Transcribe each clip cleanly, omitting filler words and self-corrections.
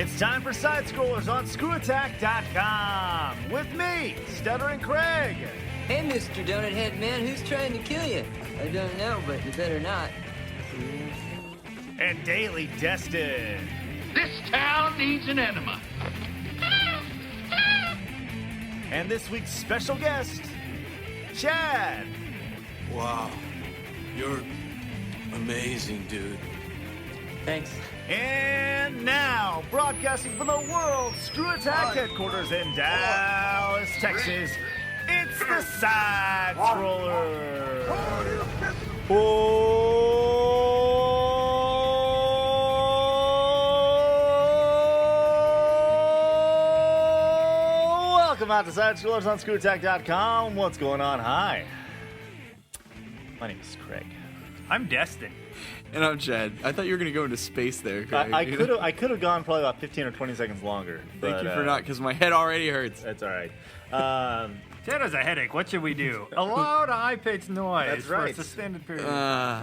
It's time for SideScrollers on ScrewAttack.com with me, Stuttering Craig. Hey, Mr. Donut Head Man, who's trying to kill you? I don't know, but you better not. And Daily Destin. This town needs an enema. And this week's special guest, Chad. Wow. You're amazing, dude. Thanks. And now, broadcasting from the World Screw Attack headquarters in Dallas, Texas, it's the SideScrollers. Welcome out to SideScrollers on ScrewAttack.com. What's going on? Hi. My name is Craig. I'm Destin. And I'm Chad. I thought you were going to go into space there, Craig. I could have gone probably about 15 or 20 seconds longer. Thank you for not, because my head already hurts. That's all right. Chad has a headache. What should we do? A loud, high-pitched noise That's right. for a suspended period.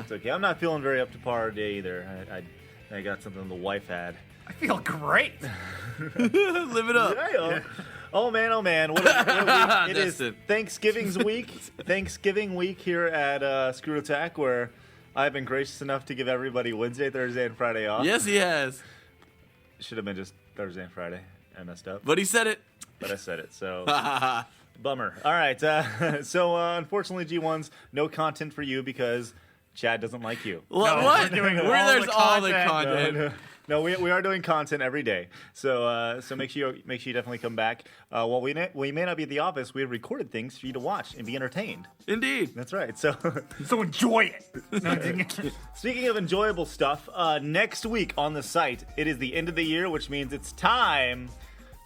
It's okay. I'm not feeling very up to par today either. I got something the wife had. I feel great. Live it up. Yeah. Oh man! What a week. It is Thanksgiving week here at Screw Attack, where I've been gracious enough to give everybody Wednesday, Thursday, and Friday off. Yes, he has. Should have been just Thursday and Friday. I messed up. But he said it. But I said it, so bummer. All right, so unfortunately, G1s, no content for you because Chad doesn't like you. What? we're doing There's all the content. content. No, we are doing content every day. So make sure you definitely come back. While we may not be at the office, we have recorded things for you to watch and be entertained. Indeed. That's right. So enjoy it. speaking of enjoyable stuff, next week on the site, it is the end of the year, which means it's time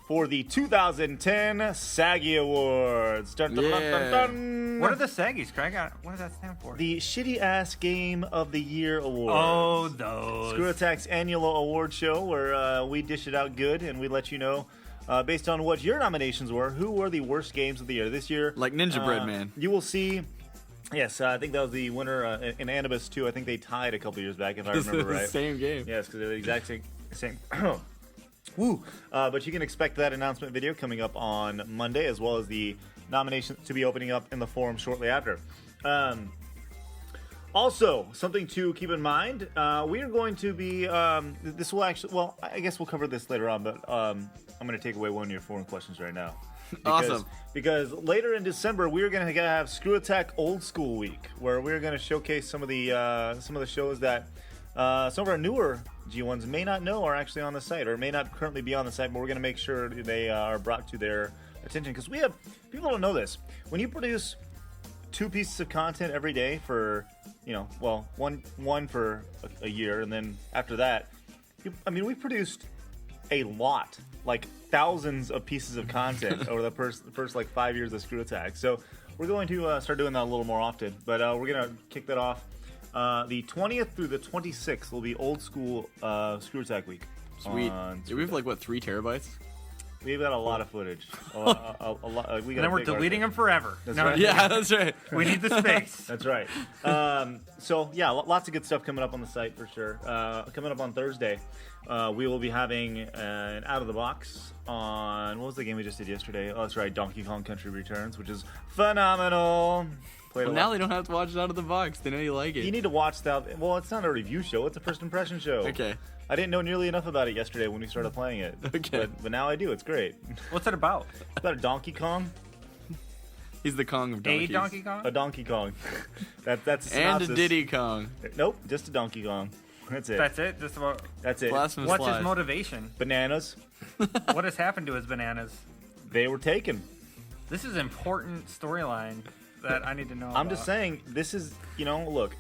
for the 2010 SAGgy Awards. Dun, dun, dun, dun, dun. What are the Saggies, Craig? What does that stand for? The Shitty Ass Game of the Year Awards. Oh, those. Screw Attack's annual award show where we dish it out good and we let you know, based on what your nominations were, who were the worst games of the year. This year, Like Ninja Bread Man. You will see. Yes, I think that was the winner in Anubis too. I think they tied a couple years back, if I remember right. Same game. Yes, because they're the exact same. Woo! But you can expect that announcement video coming up on Monday, as well as the nominations to be opening up in the forum shortly after. Also, something to keep in mind, we are going to be, this will actually, well, I guess we'll cover this later on, but I'm going to take away one of your forum questions right now. Awesome. Because later in December, we're going to have Screw Attack Old School Week, where we're going to showcase some of the shows that some of our newer G1s may not know are actually on the site, or may not currently be on the site, but we're going to make sure they are brought to their attention. Because people don't know this. When you produce 2 pieces of content every day for, one for a year, and then after that, we produced a lot, like thousands of pieces of content over the first like 5 years of Screw Attack. So we're going to start doing that a little more often. But we're going to kick that off. The 20th through the 26th will be Old School Screw Attack Week. Sweet. Do we have 3 terabytes? We've got a lot of footage. A lot. And then we're deleting them forever. That's right. Yeah, that's right. We need the space. That's right. So yeah, lots of good stuff coming up on the site for sure. Coming up on Thursday, we will be having an out of the box on, what was the game we just did yesterday? Oh, that's right, Donkey Kong Country Returns, which is phenomenal. Well, now they don't have to watch it out of the box. They know you like it. You need to watch that. Well, it's not a review show. It's a first impression show. Okay. I didn't know nearly enough about it yesterday when we started playing it. Okay. But now I do. It's great. What's it about? It's about a Donkey Kong. He's the Kong of donkeys. A Donkey Kong? A Donkey Kong. That's a And synopsis. a Diddy Kong. Nope, just a Donkey Kong. That's it. That's it? Just about... That's it. Blasphemous What's lies. his motivation? Bananas. What has happened to his bananas? They were taken. This is important storyline that I need to know I'm just saying, this is, look.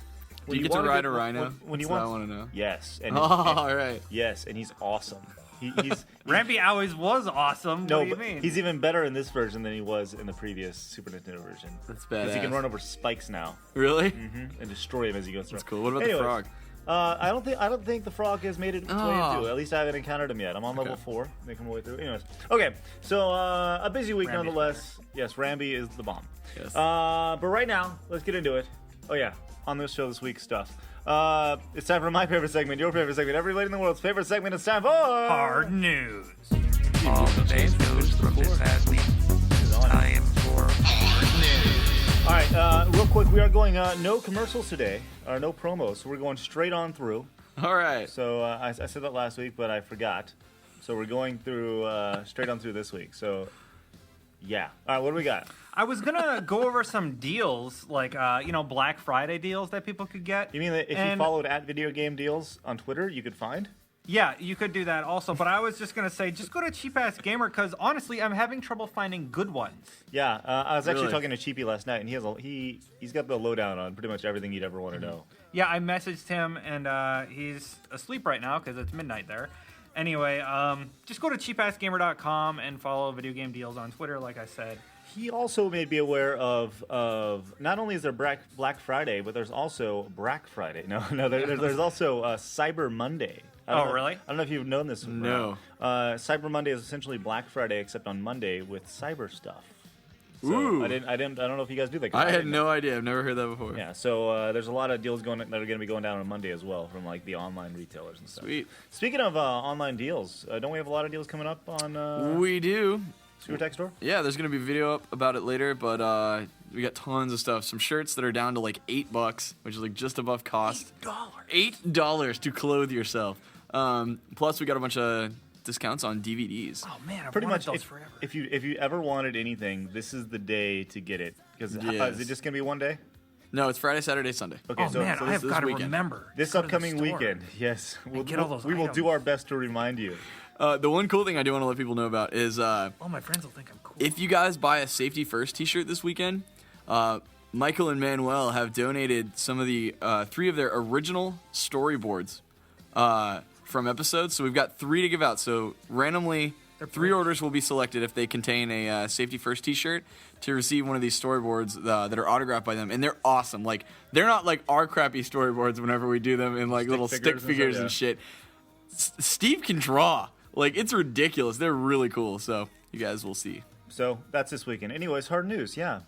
Do you get to ride a rhino? When you That's what I want want to know. Yes. And All right. Yes, and he's awesome. He's Rampy always was awesome. no, What do you but mean? he's even better in this version than he was in the previous Super Nintendo version. That's Because badass. he can run over spikes now. Really? And destroy him as he goes through. That's cool. What about Anyways, the frog? I don't think the frog has made it its way Oh. into. At least I haven't encountered him yet. I'm on level Okay. 4, making my way through. Anyways, okay. So a busy week Ramby's nonetheless. Yes, Ramby is the bomb. Yes. But right now, let's get into it. Oh yeah, on this show this week stuff. It's time for my favorite segment, your favorite segment, everybody in the world's favorite segment. It's time for Hard news. All the base news from this past week. Time for All right, real quick, we are going no commercials today, or no promos, so we're going straight on through. All right. So I said that last week, but I forgot. So we're going through straight on through this week. So yeah. All right, what do we got? I was gonna go over some deals, like Black Friday deals that people could get. You mean that if you followed @VideoGameDeals on Twitter, you could find? Yeah, you could do that also. But I was just gonna say, just go to Cheap Ass Gamer because honestly, I'm having trouble finding good ones. Yeah, I was actually Really? talking to Cheapy last night, and he's got the lowdown on pretty much everything you'd ever want to know. Yeah, I messaged him, and he's asleep right now because it's midnight there. Anyway, just go to cheapassgamer.com and follow Video Game Deals on Twitter, like I said. He also made me aware of not only is there Black Friday, but there's also Brack Friday. No, there's also Cyber Monday. Really? I don't know if you've known this. No. Cyber Monday is essentially Black Friday, except on Monday with cyber stuff. So Ooh. I don't know if you guys do that. 'Cause I had didn't no know. idea. I've never heard that before. Yeah, so there's a lot of deals that are going to be going down on Monday as well from like the online retailers and stuff. Sweet. Speaking of online deals, don't we have a lot of deals coming up on We do. ScrewAttack's store? Yeah, there's going to be a video up about it later, but we got tons of stuff. Some shirts that are down to like $8, which is like just above cost. $8 to clothe yourself. Plus, we got a bunch of discounts on DVDs. Oh man, I've Pretty wanted much, those forever. if you ever wanted anything, this is the day to get it. Because Yes. is it just gonna be one day? No, it's Friday, Saturday, Sunday. Okay, Oh man, I have this got to weekend. remember. this Go to the upcoming store. weekend, yes, get all those we will do items. our best to remind you. The one cool thing I do want to let people know about is Oh, my friends will think I'm cool. if you guys buy a Safety First t-shirt this weekend, Michael and Manuel have donated some of the 3 of their original storyboards from episodes. So we've got 3 to give out. So randomly, 3 orders will be selected if they contain a Safety First t-shirt to receive one of these storyboards that are autographed by them. And they're awesome. Like, they're not like our crappy storyboards whenever we do them in like little stick figures and shit. Steve can draw. Like, it's ridiculous. They're really cool. So you guys will see. So that's this weekend. Anyways, hard news. Yeah.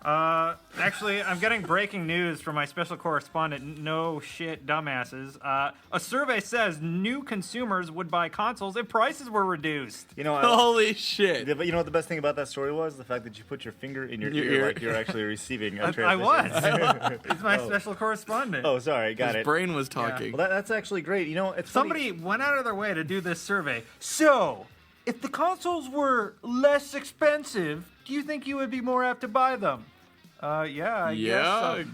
Actually, I'm getting breaking news from my special correspondent, No Shit Dumbasses. A survey says new consumers would buy consoles if prices were reduced. You know, Holy shit. but you know what the best thing about that story was? The fact that you put your finger in your Your ear ear. like you're actually receiving a I transmission. was. He's my special correspondent. Oh, sorry, got His it. brain was talking. Well, that's actually great. You know, it's Somebody went out of their way to do this survey. So, if the consoles were less expensive, do you think you would be more apt to buy them? Yeah, I guess so.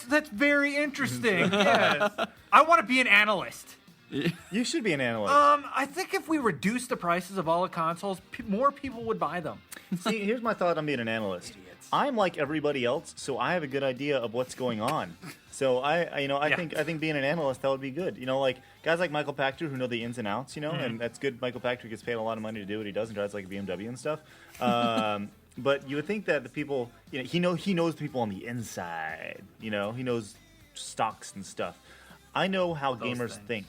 That's very interesting. Yes. I want to be an analyst. You should be an analyst. I think if we reduce the prices of all the consoles, more people would buy them. See, here's my thought on being an analyst. I'm like everybody else, so I have a good idea of what's going on. So I think being an analyst, that would be good. You know, like guys like Michael Pachter who know the ins and outs. You know, and that's good. Michael Pachter gets paid a lot of money to do what he does and drives like a BMW and stuff. But you would think that the people, you know, he knows people on the inside. You know, he knows stocks and stuff. I know how gamers think.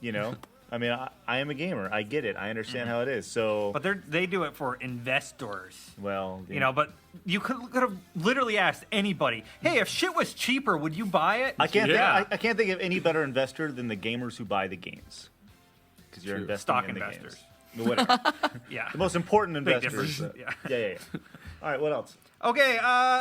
You know, I mean, I am a gamer. I get it. I understand how it is. So, But they do it for investors. well, You know, but you could have literally asked anybody, hey, if shit was cheaper, would you buy it? I can't. Yeah. I can't think of any better investor than the gamers who buy the games, because you're investing Stock in investors. the games. Whatever. Yeah. The most important Big investors. difference. Yeah. All right. What else? Okay,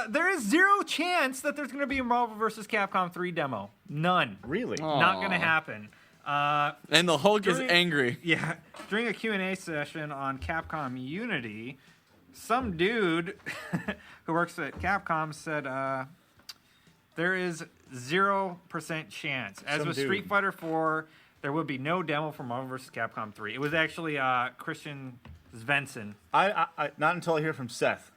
there is zero chance that there's going to be a Marvel vs. Capcom 3 demo. None. Really? Not going to happen. And the Hulk is angry. Yeah. During a Q&A session on Capcom Unity, some dude who works at Capcom said there is 0% chance. As with Street Fighter 4, there would be no demo for Marvel vs. Capcom 3. It was actually Christian Svensson. I not until I hear from Seth.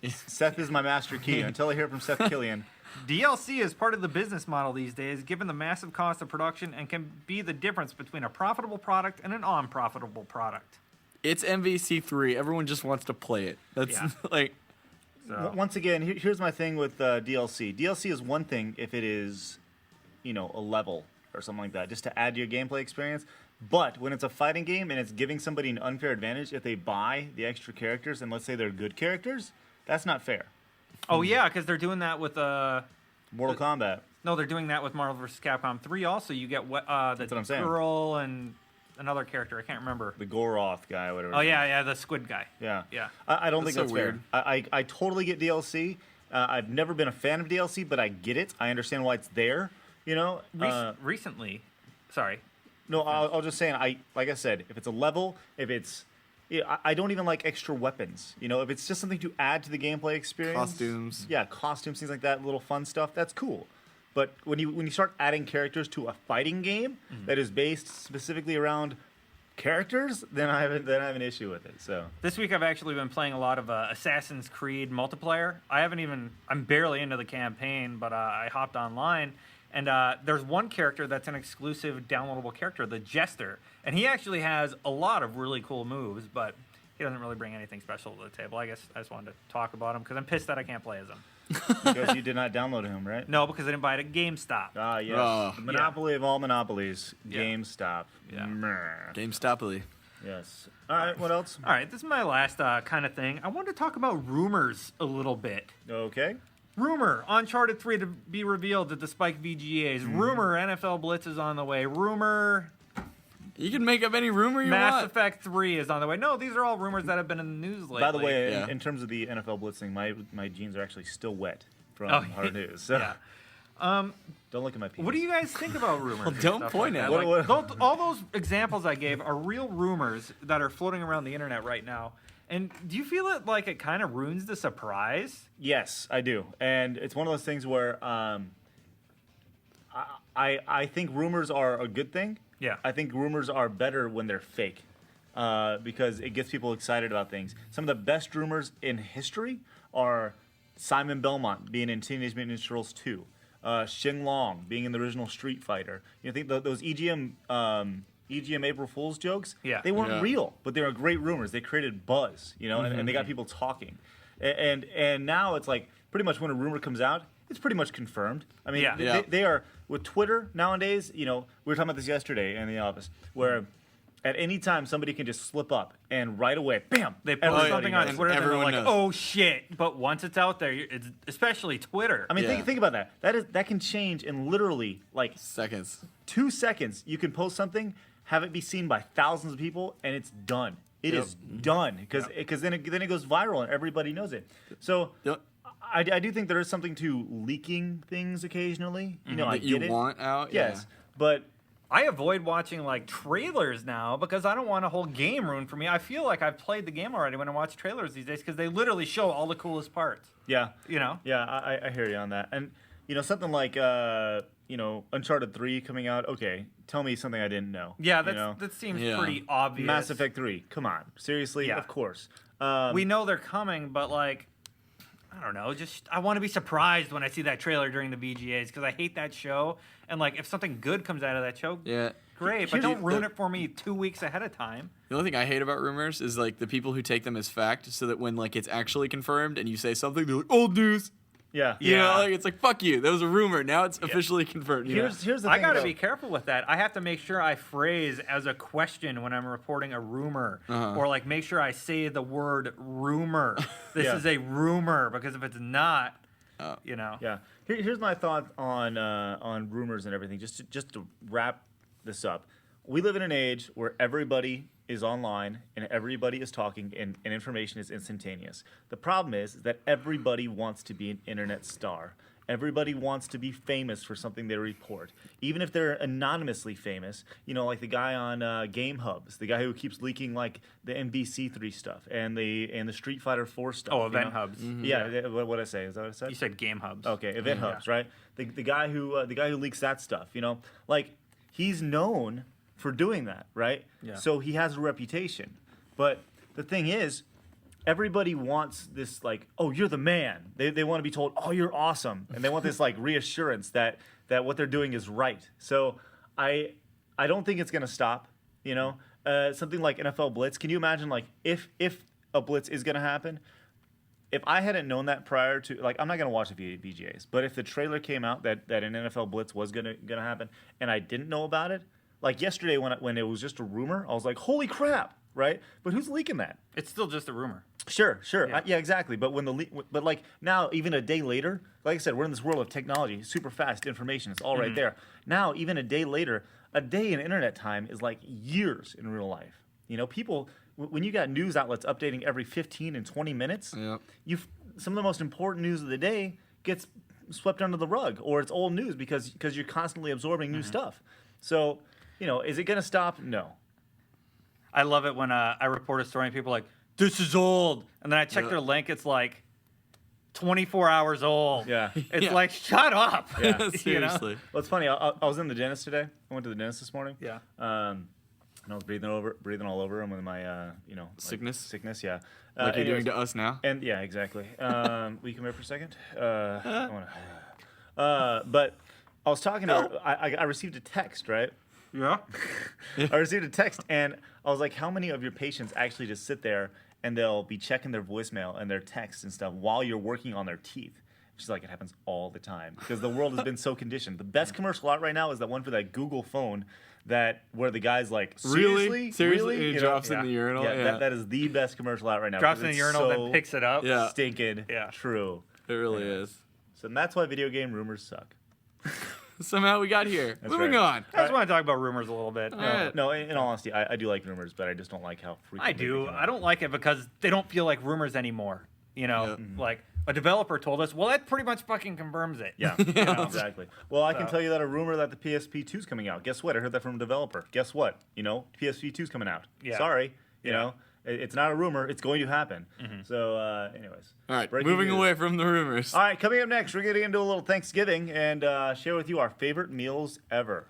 Seth is my master key. Until I hear from Seth Killian. DLC is part of the business model these days, given the massive cost of production, and can be the difference between a profitable product and an unprofitable product. It's MVC3. Everyone just wants to play it. That's like... So. Once again, here's my thing with DLC. DLC is one thing if it is, you know, a level or something like that, just to add to your gameplay experience. But when it's a fighting game and it's giving somebody an unfair advantage if they buy the extra characters, and let's say they're good characters, that's not fair. Oh, yeah, because they're doing that with... Mortal Kombat. No, they're doing that with Marvel vs. Capcom 3 also. You get the what I'm saying. girl and another character. I can't remember. The Goroth guy, whatever. Oh, yeah, the squid guy. Yeah. Yeah. I don't think so that's weird. fair. I totally get DLC. I've never been a fan of DLC, but I get it. I understand why it's there. You know. Recently, sorry. No, I'll just say, like I said, if it's a level, if it's, I don't even like extra weapons. You know, if it's just something to add to the gameplay experience, Costumes. yeah, costumes, things like that, little fun stuff, that's cool. But when you start adding characters to a fighting game that is based specifically around characters, then I have an issue with it. So This week I've actually been playing a lot of Assassin's Creed multiplayer. I'm barely into the campaign, but I hopped online. And there's one character that's an exclusive downloadable character, the Jester. And he actually has a lot of really cool moves, but he doesn't really bring anything special to the table. I guess I just wanted to talk about him because I'm pissed that I can't play as him. because you did not download him, right? No, because I didn't buy it at GameStop. Ah, yes. Oh. The monopoly of all monopolies, Yeah. GameStop. Yeah. Meh. GameStoply. Yes. All right. What else? All right, this is my last kind of thing. I wanted to talk about rumors a little bit. Okay. Rumor, Uncharted 3 to be revealed at the Spike VGAs. Rumor, NFL Blitz is on the way. Rumor, You can make up any rumor you Mass want. Effect 3 is on the way. No, these are all rumors that have been in the news lately. By the way, Yeah. in terms of the NFL blitzing, my jeans are actually still wet from Oh, hard news. So yeah. don't look at my penis. What do you guys think about rumors? and don't stuff point like at that? it. Like, all those examples I gave are real rumors that are floating around the internet right now. And do you feel it like it kind of ruins the surprise? Yes, I do, and it's one of those things where I think rumors are a good thing. Yeah. I think rumors are better when they're fake, because it gets people excited about things. Some of the best rumors in history are Simon Belmont being in Teenage Mutant Ninja Turtles 2, Xing Long being in the original Street Fighter. You know, think those EGM April Fool's jokes, Yeah. they weren't Yeah. real, but they were great rumors. They created buzz, you know, and they got people talking. And now it's like pretty much when a rumor comes out, it's pretty much confirmed. I mean, Yeah. they are, with Twitter nowadays, you know, we were talking about this yesterday in the office, where at any time somebody can just slip up and right away, bam, They post everybody something on knows. Twitter and they're Everyone like, knows. oh shit. But once it's out there, it's especially Twitter. I mean, Yeah. think about that. That can change in literally like Seconds. 2 seconds. You can post something, have it be seen by thousands of people, and it's done. It is done because then it goes viral and everybody knows it. So Yep. I do think there is something to leaking things occasionally. You know, I That you get it. want out. Yes, but I avoid watching like trailers now because I don't want a whole game ruined for me. I feel like I've played the game already when I watch trailers these days because they literally show all the coolest parts. yeah, You know? yeah, I hear you on that. And you know, something like you know, Uncharted 3 coming out. Okay, tell me something I didn't know. Yeah, you know? that seems Yeah. pretty obvious. Mass Effect 3. Come on, seriously? Yeah. Of course. We know they're coming, but like, I don't know. Just I want to be surprised when I see that trailer during the VGAs because I hate that show. And like, if something good comes out of that show, Yeah. great. But Here's don't ruin the- it for me 2 weeks ahead of time. The only thing I hate about rumors is like the people who take them as fact, so that when like it's actually confirmed and you say something, they're like, old news. Yeah. You know, Yeah. like it's like fuck you. That was a rumor. Now it's officially confirmed. You know? Here's the I thing. got to about- be careful with that. I have to make sure I phrase as a question when I'm reporting a rumor, or like make sure I say the word rumor. This Yeah. is a rumor because if it's not, you know. Yeah. Here's my thought on rumors and everything. Just to wrap this up, we live in an age where everybody is online and everybody is talking and information is instantaneous. The problem is that everybody wants to be an internet star. Everybody wants to be famous for something they report, even if they're anonymously famous. You know, like the guy on Game Hubs, the guy who keeps leaking like the MVC3 stuff and the Street Fighter 4 stuff. Oh, you Event know? Hubs. Yeah, what I say is that what I said? You said Game Hubs. Okay, Event Hubs, right? The guy who leaks that stuff, you know, like he's known for doing that, right? Yeah. So he has a reputation. But the thing is, everybody wants this like, oh, you're the man. They want to be told, oh, you're awesome, and they want this like reassurance that what they're doing is right. So I don't think it's gonna stop. You know, something like NFL Blitz. Can you imagine like if a Blitz is gonna happen? If I hadn't known that prior to, like, I'm not gonna watch the VGAs, but if the trailer came out that an NFL Blitz was gonna happen, and I didn't know about it, like yesterday when it was just a rumor, I was like, holy crap, right? But who's leaking that? It's still just a rumor. Sure. Yeah, exactly. But when but like now, even a day later, like I said, we're in this world of technology, super fast information. It's all right there. Now, even a day later, a day in internet time is like years in real life. You know, people, when you got news outlets updating every 15 and 20 minutes, some of the most important news of the day gets swept under the rug, or it's old news because you're constantly absorbing new stuff. So, you know, is it going to stop? No. I love it when I report a story and people are like, this is old. And then I check their link, it's like 24 hours old. Yeah. It's like, shut up. Yeah. Seriously. Well, it's funny. I was in the dentist today. I went to the dentist this morning. Yeah. And I was breathing all over him with my, Sickness? Sickness, yeah. Like you're anyways, doing to us now? And yeah, exactly. Will you come here for a second? But I was talking to her. I received a text, right? Yeah. I received a text, and I was like, how many of your patients actually just sit there and they'll be checking their voicemail and their texts and stuff while you're working on their teeth? She's like, it happens all the time because the world has been so conditioned. The best commercial out right now is that one for that Google phone where the guy's like, seriously? Seriously? He You drops know? in the urinal? Yeah. That is the best commercial out right now. Drops in because the it's urinal, so then picks it up. Yeah. Stinking Yeah. true. It really is. So that's why video game rumors suck. Somehow we got here. Moving right. on. I just want to talk about rumors a little bit. right. No, in all honesty, I do like rumors, but I just don't like how frequently I do. they come out. I don't like it because they don't feel like rumors anymore. You know, like a developer told us, well, that pretty much fucking confirms it. Yeah, You know? exactly. Well, I can tell you that a rumor that the PSP 2 is coming out. Guess what? I heard that from a developer. Guess what? You know, PSP 2 is coming out. Yeah. Sorry. You Yeah. know, it's not a rumor. It's going to happen. So, anyways. All right, breaking moving news. away from the rumors. All right, coming up next, we're getting into a little Thanksgiving and share with you our favorite meals ever.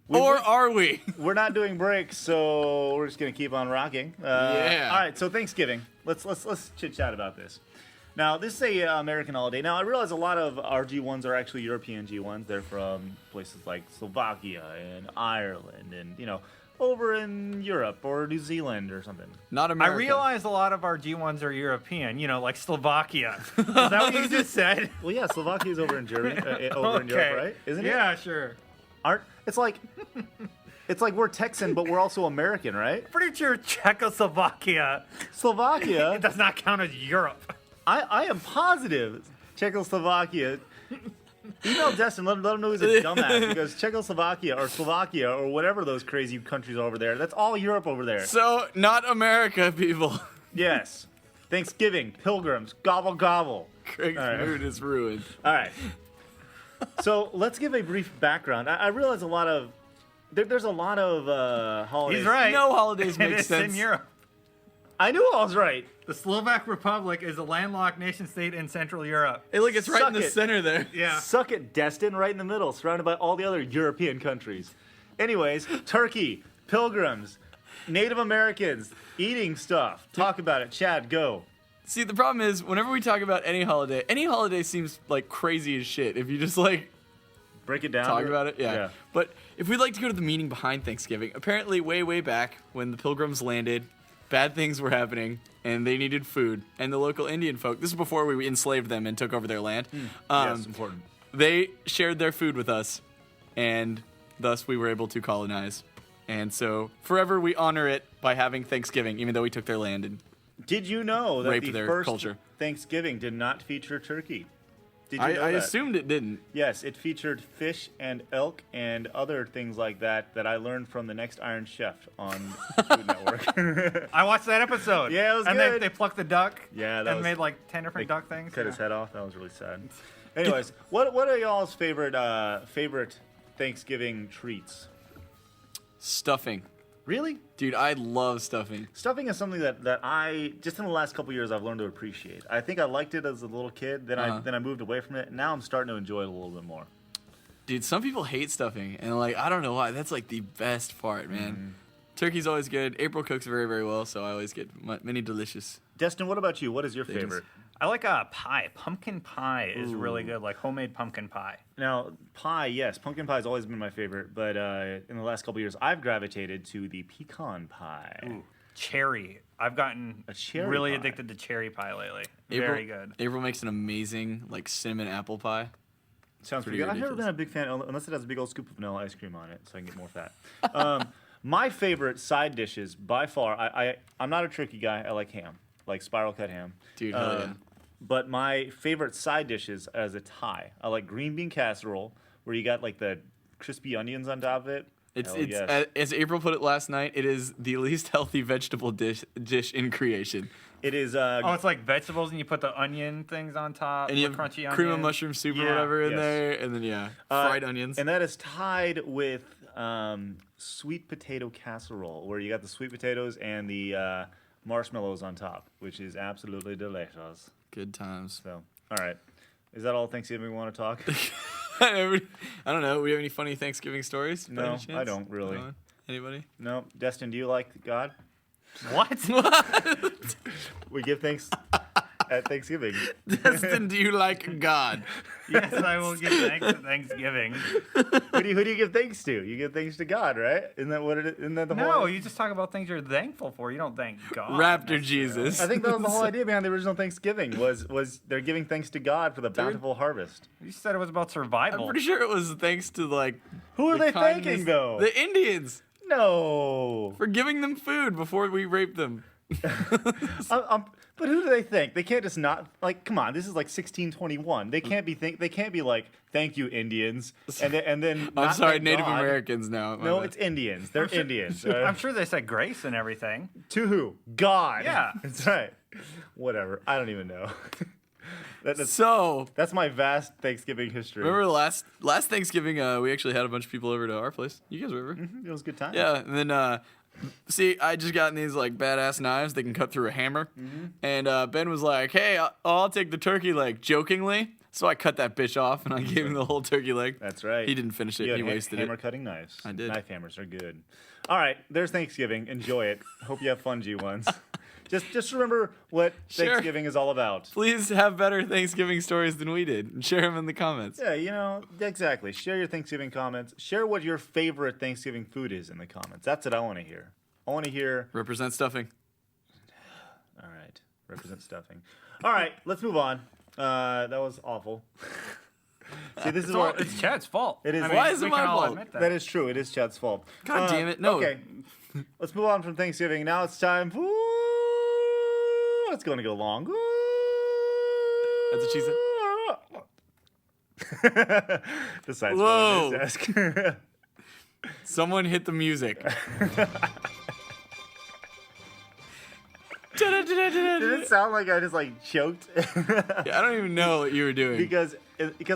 Or are we? We're not doing breaks, so we're just gonna keep on rocking. Yeah. All right. So Thanksgiving. Let's chit chat about this. Now, this is a American holiday. Now, I realize a lot of our G1s are actually European G1s. They're from places like Slovakia and Ireland, and over in Europe or New Zealand or something. Not I America. realize a lot of our G1s are European, like Slovakia. Is that what you just said? Well, yeah, Slovakia is over in Germany, over in Europe, right? Isn't it? Yeah, sure. It's like we're Texan, but we're also American, right? Pretty sure Czechoslovakia Slovakia. it does not count as Europe. I am positive Czechoslovakia. Email Destin, let him know he's a dumbass because Czechoslovakia or Slovakia or whatever those crazy countries over there, that's all Europe over there. So, not America, people. Yes. Thanksgiving, pilgrims, gobble gobble. Craig's mood is ruined. All right. So let's give a brief background. I realize there's a lot of holidays. He's right. No holidays make It's sense. in Europe. I knew I was right. The Slovak Republic is a landlocked nation-state in Central Europe. Hey, look, it's right Suck in the it. center there. Yeah. Suck it, Destin, right in the middle, surrounded by all the other European countries. Anyways, turkey, pilgrims, Native Americans, eating stuff. Talk about it. Chad, go. See, the problem is, whenever we talk about any holiday seems like crazy as shit. If you just Break it down. talk about it, yeah. But if we'd like to go to the meaning behind Thanksgiving, apparently way back when the Pilgrims landed, bad things were happening and they needed food. And the local Indian folk, this is before we enslaved them and took over their land. Yes, important. They shared their food with us, and thus we were able to colonize. And so forever we honor it by having Thanksgiving, even though we took their land and Did you know that Rape the their first culture. Thanksgiving did not feature turkey? Did you know I that? assumed it didn't. Yes, it featured fish and elk and other things like that I learned from the Next Iron Chef on Food Network. I watched that episode. Yeah, it was and good. They plucked the duck. Yeah, that and was- made like 10 different duck things. Cut his head off. That was really sad. Anyways, what are y'all's favorite Thanksgiving treats? Stuffing. Really? Dude, I love stuffing. Stuffing is something that I just in the last couple years I've learned to appreciate. I think I liked it as a little kid, then I moved away from it. Now I'm starting to enjoy it a little bit more. Dude, some people hate stuffing, and I don't know why. That's the best part, man. Turkey's always good. April cooks very, very well, so I always get many delicious. Destin, what about you? What is your Things. favorite? I like a pie. Pumpkin pie is really good, like homemade pumpkin pie. Now, pie, yes. Pumpkin pie has always been my favorite, but in the last couple years, I've gravitated to the pecan pie. Ooh, cherry. I've gotten A cherry really pie. addicted to cherry pie lately. April, Very good. April makes an amazing cinnamon apple pie. Sounds pretty Pretty good. I've never ridiculous. been a big fan, unless it has a big old scoop of vanilla ice cream on it, so I can get more fat. My favorite side dishes by far. I'm not a turkey guy. I like ham, like spiral cut ham. Dude, hell yeah. But my favorite side dishes as a Thai, I like green bean casserole, where you got like the crispy onions on top of it. Hell yes. As April put it last night, it is the least healthy vegetable dish in creation. It is. It's like vegetables, and you put the onion things on top, And you have crunchy onions. cream of mushroom soup or Yeah. whatever in Yes. there, and then fried onions. And that is tied with sweet potato casserole, where you got the sweet potatoes and the marshmallows on top, which is absolutely delicious. Good times. So, all right. Is that all Thanksgiving we want to talk? I don't know. We have any funny Thanksgiving stories? by No, any chance? I don't really. No? Anybody? No. Destin, do you like God? What? We give thanks at Thanksgiving. Destin, do you like God? Yes, I will give thanks at Thanksgiving. Who do you give thanks to? You give thanks to God, right? Isn't that what it is? Isn't that the whole? No, you just talk about things you're thankful for. You don't thank God. Raptor Jesus. I think that was the whole idea behind the original Thanksgiving was they're giving thanks to God for the bountiful harvest. You said it was about survival. I'm pretty sure it was thanks to Who are the they kindness- thanking though? The Indians No. for giving them food before we raped them. But who do they think? They can't just not like. Come on, this is like 1621. They can't be They can't be like, "Thank you, Indians," and then. I'm not sorry, thank Native God. Americans now. No, it's Indians. They're Indians. I'm sure they said grace and everything. To who? God. Yeah. That's right. Whatever. I don't even know. So That's my vast Thanksgiving history. remember last Thanksgiving, we actually had a bunch of people over to our place. You guys remember? It was a good time. Yeah, and then see, I just gotten these like badass knives that can cut through a hammer, and Ben was like, "Hey, I'll take the turkey leg," jokingly. So I cut that bitch off and I gave him the whole turkey leg. That's right. He didn't finish it. You had He wasted hammer it. cutting knives. I did. Knife hammers are good. All right, there's Thanksgiving. Enjoy it. Hope you have fun, G1s. Just remember what Sure. Thanksgiving is all about. Please have better Thanksgiving stories than we did and share them in the comments. Yeah, exactly. Share your Thanksgiving comments. Share what your favorite Thanksgiving food is in the comments. That's what I want to hear. I want to hear. Represent stuffing. All right, represent stuffing. All right, let's move on. That was awful. See, this is where It's Chad's fault. It is. Why is it we my can all fault? admit that is true. It is Chad's fault. God damn it, no. Okay, let's move on from Thanksgiving. Now it's time for. It's going to go long. That's what she said. The SideScrollers Whoa. desk. Someone hit the music. Did it sound like I just like choked? Yeah, I don't even know what you were doing. because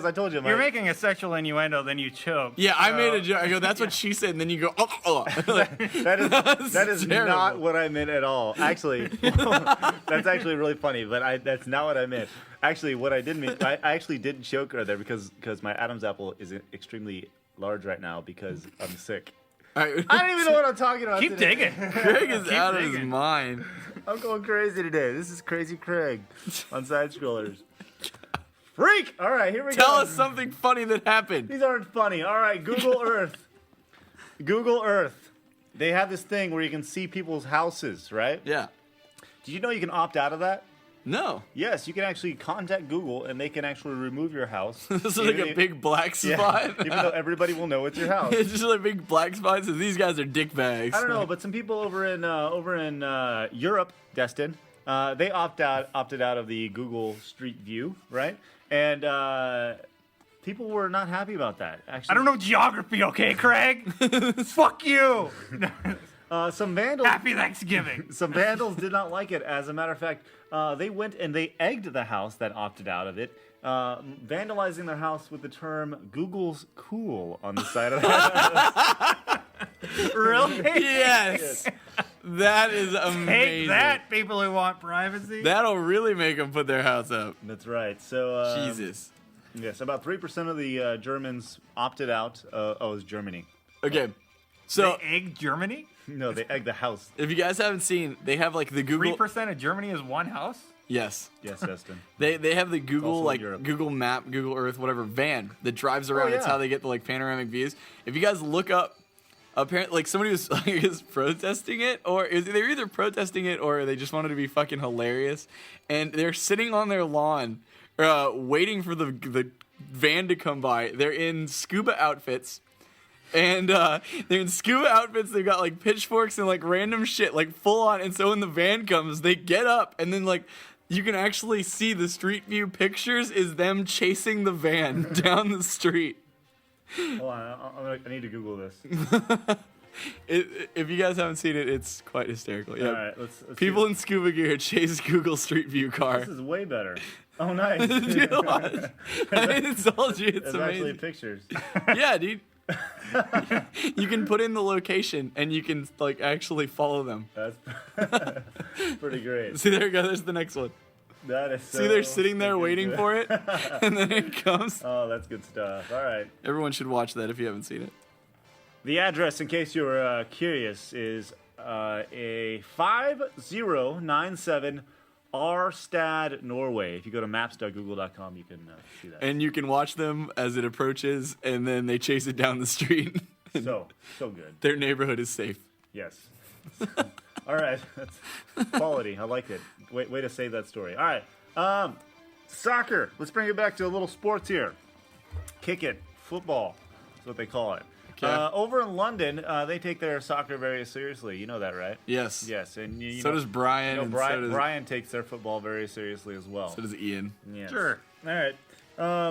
I told you. You're making a sexual innuendo, then you choke. Yeah, I made a joke. I go, that's what she said, and then you go, oh. That is terrible. not what I meant at all. Actually, that's actually really funny, but that's not what I meant. Actually, what I did mean, I actually did choke right there because my Adam's apple is extremely large right now because I'm sick. All right. I don't even know what I'm talking about. Keep today. digging. Craig is Keep out of his digging. mind. I'm going crazy today. This is Crazy Craig on SideScrollers. Freak! All right, here we go. Tell us something funny that happened. These aren't funny. All right, Google Earth. Google Earth. They have this thing where you can see people's houses, right? Yeah. Did you know you can opt out of that? No. Yes, you can actually contact Google and they can actually remove your house. This is like a big black spot. Even though everybody will know it's your house. It's just like a big black spot. So these guys are dick bags. I don't know, but some people over in Europe, Destin, they opted out of the Google Street View, right? And people were not happy about that. Actually, I don't know geography, okay, Craig? Fuck you. Some vandals. Happy Thanksgiving. Some vandals did not like it. As a matter of fact, they went and they egged the house that opted out of it, vandalizing their house with the term "Google's cool" on the side of the house. Really? Yes. That is amazing. Take that, people who want privacy. That'll really make them put their house up. That's right. So Jesus. Yes, about 3% of the Germans opted out. Oh, it's Germany. Okay. So They egg Germany? No, they egged the house. if you guys haven't seen, they have like the Google. 3% of Germany is one house? Yes. Yes, Destin. They have the Google also like Europe. Google Map, Google Earth, whatever van that drives around. yeah. It's how they get the like panoramic views. If you guys look up, apparently like somebody was I guess, protesting it, or they're either protesting it or they just wanted to be fucking hilarious, and they're sitting on their lawn, waiting for the van to come by. They're in scuba outfits, And they're in scuba outfits. They've got like pitchforks and like random shit, like full on. And so when the van comes, they get up and then like you can actually see the street view pictures is them chasing the van down the street. Hold on, I need to Google this. If you guys haven't seen it, it's quite hysterical. Yeah. All right, let's People see. in scuba gear chase Google Street View car. This is way better. Oh, nice. Dude, what? I didn't told you it's There's amazing. actually pictures. Yeah, dude. You can put in the location and you can like actually follow them. That's pretty great. See, there you go. There's the next one. That is so See, they're sitting there freaking waiting good. for it, and then it comes. Oh, that's good stuff. All right. Everyone should watch that if you haven't seen it. The address, in case you were curious, is a 5097 Arstad, Norway. If you go to maps.google.com, you can see that. And you can watch them as it approaches, and then they chase it down the street. So good. Their neighborhood is safe. Yes. All right. That's quality. I like it. Way to save that story. All right. Soccer. Let's bring it back to a little sports here. Kick it. Football. That's what they call it. Okay. Over in London, they take their soccer very seriously. You know that, right? Yes. Yes. And you So know, does Brian. you know, and Brian, so does, Brian takes their football very seriously as well. so does Ian. Yes. Sure. All right.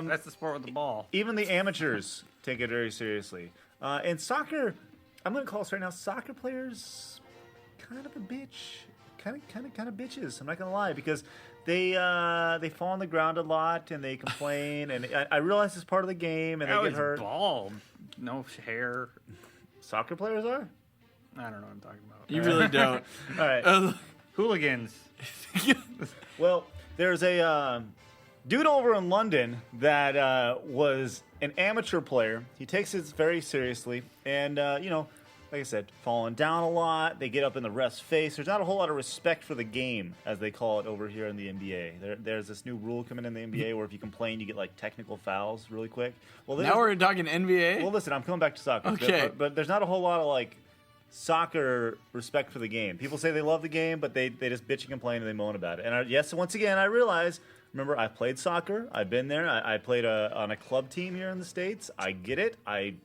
That's the sport with the ball. Even the amateurs take it very seriously. And soccer, I'm going to call this right now, soccer players, kind of a bitch. Kind of bitches. I'm not going to lie, because they fall on the ground a lot and they complain. And I realize it's part of the game and they get hurt. Bald, no hair. Soccer players are? I don't know what I'm talking about. You really don't. All right. Hooligans. Well, there's a dude over in London that was an amateur player. He takes it very seriously, and like I said, falling down a lot. They get up in the ref's face. There's not a whole lot of respect for the game, as they call it over here in the NBA. There's this new rule coming in the NBA where if you complain, you get like technical fouls really quick. Well, Now we're talking NBA. well, listen, I'm coming back to soccer. Okay. But there's not a whole lot of like soccer respect for the game. People say they love the game, but they just bitch and complain and they moan about it. And yes, once again, I realize. Remember, I played soccer. I've been there. I played on a club team here in the States. I get it. I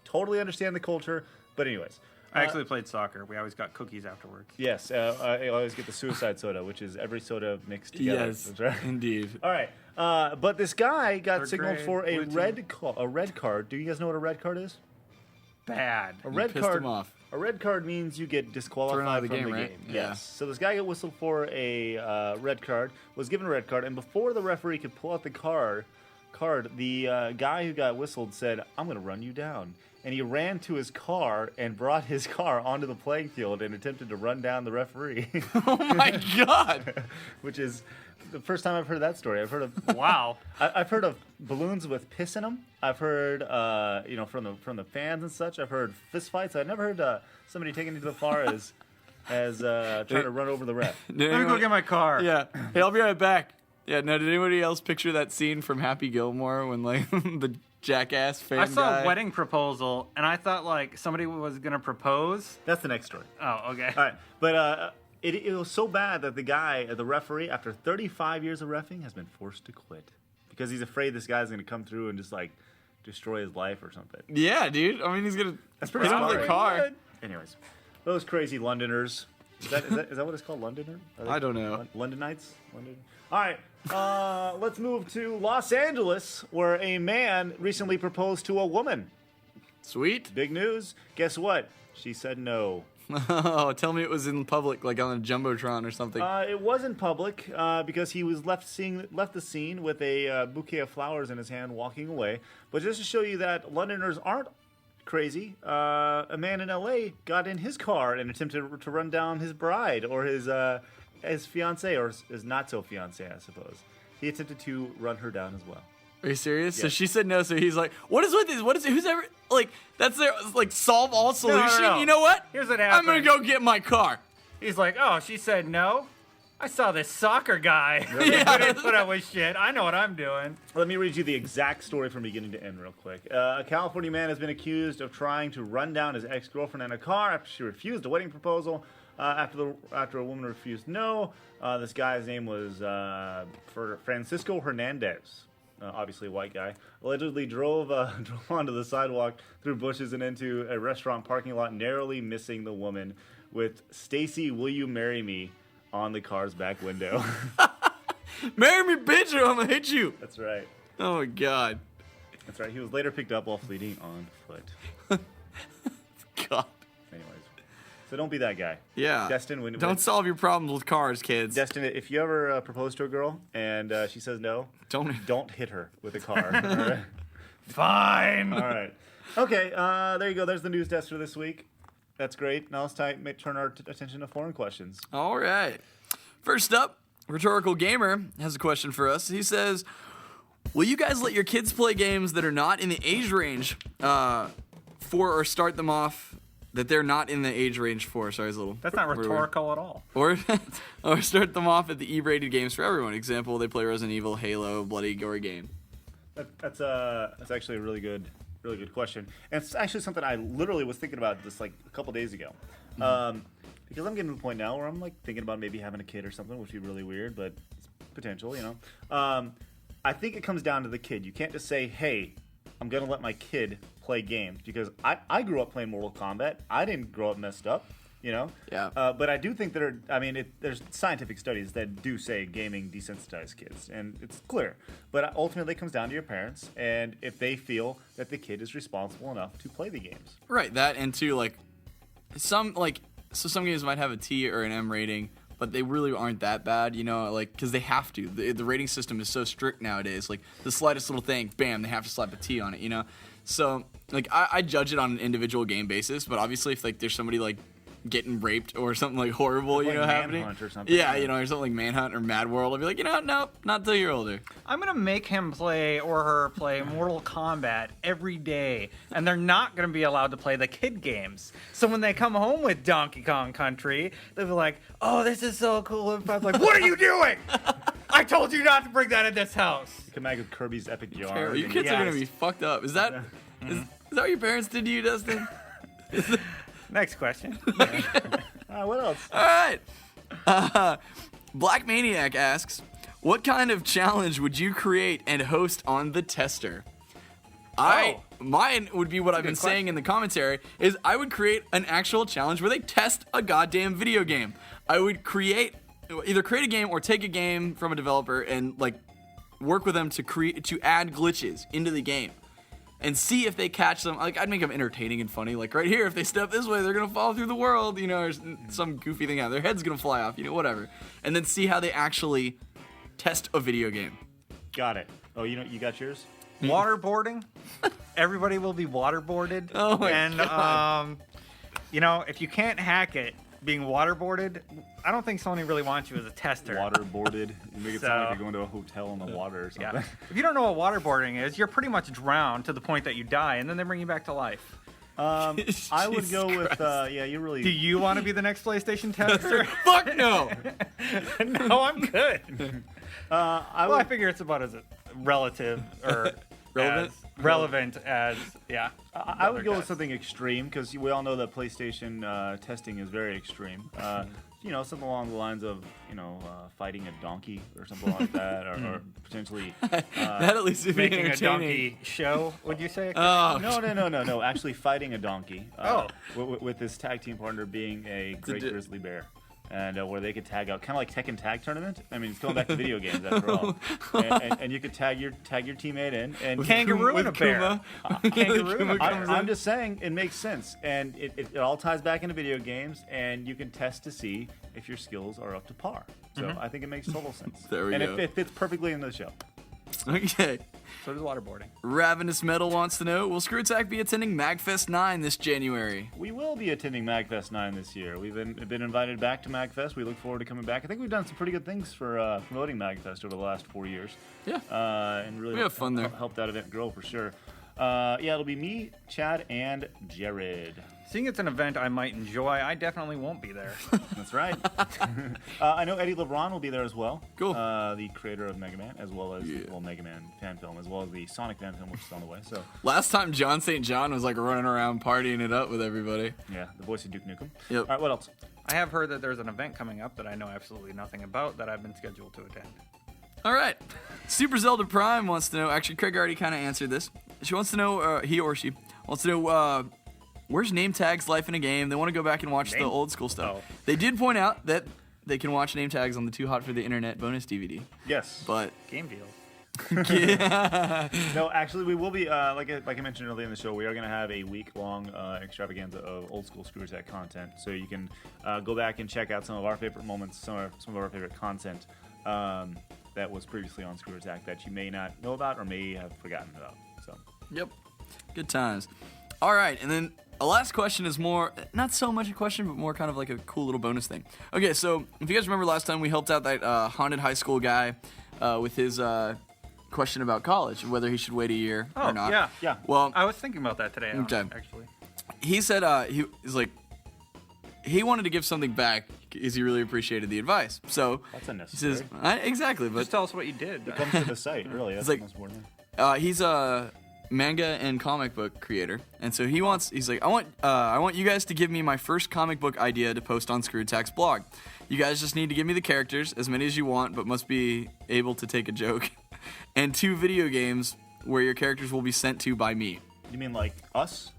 totally understand the culture. But anyways. I actually played soccer. We always got cookies afterwards. Yes. I always get the suicide soda, which is every soda mixed together. Yes, That's right. indeed. All right. But this guy got Third signaled grade, for a blue red card. Do you guys know what a red card is? Bad. A red pissed card. him off. A red card means you get disqualified Thrown out of the from game, the right? game. Yeah. Yes. So this guy got whistled for a red card, was given a red card, and before the referee could pull out the card, the guy who got whistled said, "I'm going to run you down." And he ran to his car and brought his car onto the playing field and attempted to run down the referee, Oh my God. which is the first time I've heard that story. I've heard of Wow. I've heard of balloons with piss in them. I've heard, from the fans and such. I've heard fist fights. I've never heard somebody taking it to the far as trying to run over the ref. Did Let me go anyone- get my car. Yeah. Hey, I'll be right back. Yeah. Now, did anybody else picture that scene from Happy Gilmore when like the jackass fan I saw guy? a wedding proposal, and I thought like somebody was gonna propose. That's the next story. Oh, okay. All right, but it was so bad that the referee, after 35 years of reffing, has been forced to quit because he's afraid this guy's going to come through and just like destroy his life or something. Yeah, dude. I mean, he's gonna That's pretty hit him with smart. a car. Anyways, those crazy Londoners. Is that what it's called, Londoner? I don't know. Londonites? London. All right, let's move to Los Angeles, where a man recently proposed to a woman. Sweet. Big news. Guess what? She said no. Oh, tell me it was in public, like on a jumbotron or something. It was in public because he was left the scene with a bouquet of flowers in his hand, walking away. But just to show you that Londoners aren't crazy, a man in LA got in his car and attempted to run down his bride or his fiance or his not so fiance, I suppose. He attempted to run her down as well. Are you serious? So Yes. she said no. So he's like, "What is with this? What is it? Who's ever like? That's their like solve all solution. no. You know what? Here's what I'm gonna happened. go get my car." He's like, oh, she said no. I saw this soccer guy. Yeah. He didn't put up with shit. I know what I'm doing. Let me read you the exact story from beginning to end real quick. A California man has been accused of trying to run down his ex-girlfriend in a car after she refused a wedding proposal. After a woman refused no. This guy's name was Francisco Hernandez. obviously a white guy, allegedly drove onto the sidewalk through bushes and into a restaurant parking lot, narrowly missing the woman with "Stacy, will you marry me?" on the car's back window. Marry me, bitch, or I'm gonna hit you. That's right. Oh my god. That's right. He was later picked up while fleeing on foot. God. Anyways, so don't be that guy. Yeah. Destin, don't solve your problems with cars, kids. Destin, if you ever propose to a girl and she says no, don't hit her with a car. All right? Fine. All right. Okay. There you go. There's the news desk for this week. That's great. Now it's time to turn our attention to foreign questions. All right. First up, Rhetorical Gamer has a question for us. He says, will you guys let your kids play games that are not in the age range for, or start them off that they're not in the age range for? Sorry, it's a little... That's not rhetorical at all. Or start them off at the E-rated games for everyone. Example, they play Resident Evil, Halo, bloody, gory game. That's actually a really good question. And it's actually something I literally was thinking about just like a couple days ago. Because I'm getting to the point now where I'm like thinking about maybe having a kid or something, which would be really weird, but it's potential, you know. I think it comes down to the kid. You can't just say, hey, I'm going to let my kid play games, because I grew up playing Mortal Kombat. I didn't grow up messed up, you know? Yeah. But I do think there's scientific studies that do say gaming desensitizes kids, and it's clear. But ultimately, it comes down to your parents, and if they feel that the kid is responsible enough to play the games. Right, that, and too, some games might have a T or an M rating, but they really aren't that bad, you know, because they have to. The rating system is so strict nowadays. Like, the slightest little thing, bam, they have to slap a T on it, you know? So, I judge it on an individual game basis, but obviously if, there's somebody, getting raped or something, horrible, you know, happening. Manhunt or something. Yeah, you know, or something like Manhunt or Mad World, I'll be like, you know what, nope, not till you're older. I'm going to make him play or her play Mortal Kombat every day, and they're not going to be allowed to play the kid games. So when they come home with Donkey Kong Country, they'll be like, oh, this is so cool. And I'm like, what are you doing? I told you not to bring that in this house. You come back with Kirby's Epic Yarn. Your kids are going to be fucked up. Is that what your parents did to you, Dustin? Next question. What else? All right. Black Maniac asks, what kind of challenge would you create and host on The Tester? Mine would be what I've been saying in the commentary, is I would create an actual challenge where they test a goddamn video game. I would either create a game or take a game from a developer and work with them to add glitches into the game. And see if they catch them. I'd make them entertaining and funny. Right here, if they step this way, they're gonna fall through the world, you know, or some goofy thing out. Their head's gonna fly off, you know, whatever. And then see how they actually test a video game. Got it. Oh, you got yours? Waterboarding. Everybody will be waterboarded. Oh my God. You know, if you can't hack it, being waterboarded, I don't think Sony really wants you as a tester. Waterboarded. You make it sound like you're going to a hotel in the water or something. Yeah. If you don't know what waterboarding is, you're pretty much drowned to the point that you die, and then they bring you back to life. I would go with, you really... Do you want to be the next PlayStation tester? Fuck no! No, I'm good. I figure it's about as relative or relevant as, yeah. I would go with something extreme, because we all know that PlayStation testing is very extreme. You know, something along the lines of, fighting a donkey or something like that, or potentially that at least would be making a entertaining. donkey show, would you say? Oh, No. Actually fighting a donkey. With this tag team partner being a great grizzly bear. And where they could tag out, kind of like Tekken Tag Tournament. I mean, it's going back to video games after all. And you could tag your teammate in. And kangaroo and a bear. I'm just saying, it makes sense. And it all ties back into video games, and you can test to see if your skills are up to par. So I think it makes total sense. There we go. And it fits perfectly into the show. Okay. So does waterboarding. Ravenous Metal wants to know, will ScrewAttack be attending MagFest 9 this January? We will be attending MagFest 9 this year. We've been invited back to MagFest. We look forward to coming back. I think we've done some pretty good things for promoting MagFest over the last 4 years. Yeah. And really we have fun there. Helped that event grow for sure. It'll be me, Chad, and Jared. Seeing it's an event I might enjoy, I definitely won't be there. That's right. I know Eddie LeBron will be there as well. Cool. The creator of Mega Man, as well as Mega Man fan film, as well as the Sonic fan film, which is on the way. So last time John St. John was running around partying it up with everybody. Yeah, the voice of Duke Nukem. Yep. All right, what else? I have heard that there's an event coming up that I know absolutely nothing about that I've been scheduled to attend. All right. Super Zelda Prime wants to know. Actually, Craig already kind of answered this. She wants to know, he or she wants to know, where's Name Tag's life in a game? They want to go back and watch the old school stuff. Oh. They did point out that they can watch Name Tags on the Too Hot for the Internet bonus DVD. Yes. But Game deal. No, actually, we will be, like I mentioned earlier in the show, we are going to have a week-long extravaganza of old school ScrewAttack content. So you can go back and check out some of our favorite moments, some of our favorite content that was previously on ScrewAttack that you may not know about or may have forgotten about. So. Yep. Good times. All right, and then a last question is more, not so much a question, but more kind of like a cool little bonus thing. Okay, so if you guys remember last time, we helped out that haunted high school guy with his question about college, whether he should wait a year or not. Yeah. Well, I was thinking about that today, Okay. actually. he said he's like, he wanted to give something back because he really appreciated the advice. So That's he unnecessary. says, exactly, but Just tell us what you did. It comes to the site, really. That's like- the most important thing. he's a manga and comic book creator, and so he's like, I want you guys to give me my first comic book idea to post on ScrewAttack's blog. You guys just need to give me the characters, as many as you want, but must be able to take a joke, and 2 video games where your characters will be sent to by me. You mean like us?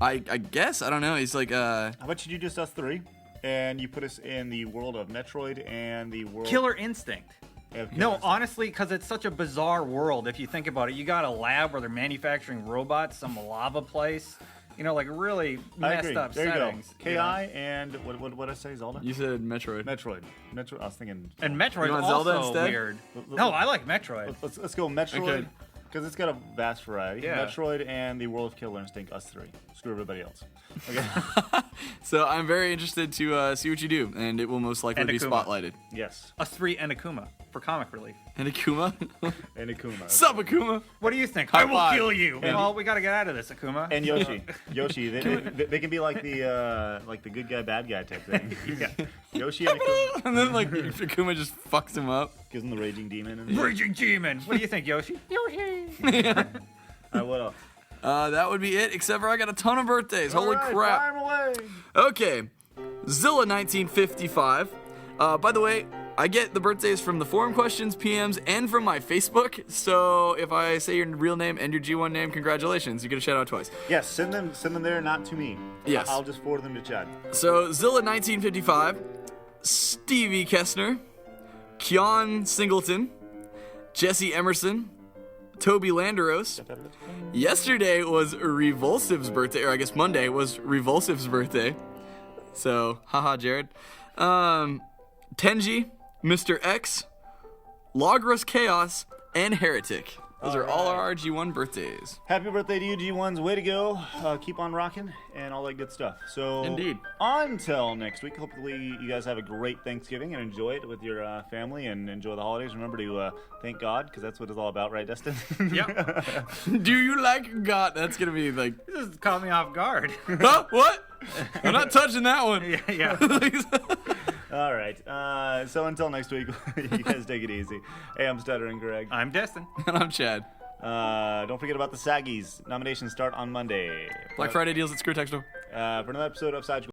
I guess, I don't know. He's like, How about you do just us 3, and you put us in the world of Metroid and the world Killer Instinct. of Killer No, Instinct. honestly, because it's such a bizarre world. If you think about it, you got a lab where they're manufacturing robots, some lava place, like really I messed agree. up There settings. you go. Ki and what did I say? Zelda. you said Metroid. Metroid. I was thinking. And Metroid's You want also Zelda instead? weird. Let- No, I like Metroid. Let's go Metroid Okay. because it's got a vast variety. Yeah. Metroid and the world of Killer Instinct. Us 3. Screw everybody else. Okay. So I'm very interested to see what you do, and it will most likely And be Akuma. spotlighted. Yes. Us 3 and Akuma for comic relief. And Akuma? And Akuma. Sup, Akuma? What do you think? High I will five. kill you. And- Well, we got to get out of this, Akuma. And Yoshi. They can be like the good guy, bad guy type thing. Yeah. Yoshi and Akuma And then like Akuma just fucks him up. gives him the raging demon. And Raging Demon. What do you think, Yoshi? Yoshi. what else? That would be it, except for I got a ton of birthdays. Holy All right, crap. fire 'em away. Okay. Zilla1955. By the way, I get the birthdays from the forum questions, PMs, and from my Facebook. So if I say your real name and your G1 name, congratulations. You get a shout out twice. Yes, send them there, not to me. Yes. I'll just forward them to Chad. So Zilla1955, Stevie Kessner, Keon Singleton, Jesse Emerson, Toby Landeros. Yesterday was Revulsive's birthday, or I guess Monday was Revulsive's birthday. So, haha, Jared. Tenji, Mr. X, Logros Chaos, and Heretic. Those are all our G1 birthdays. Happy birthday to you, G1s. Way to go. Keep on rocking and all that good stuff. So, Indeed. Until next week, hopefully you guys have a great Thanksgiving and enjoy it with your family and enjoy the holidays. Remember to thank God, because that's what it's all about, right, Dustin? Yep. Do you like God? That's gonna be like, This has caught me off guard. huh? What? I'm not touching that one. Yeah. All right. So until next week, you guys take it easy. Hey, I'm Stuttering Greg. I'm Destin. And I'm Chad. Don't forget about the Saggies. Nominations start on Monday. Black Friday deals at ScrewAttack's store. For another episode of SideScrollers.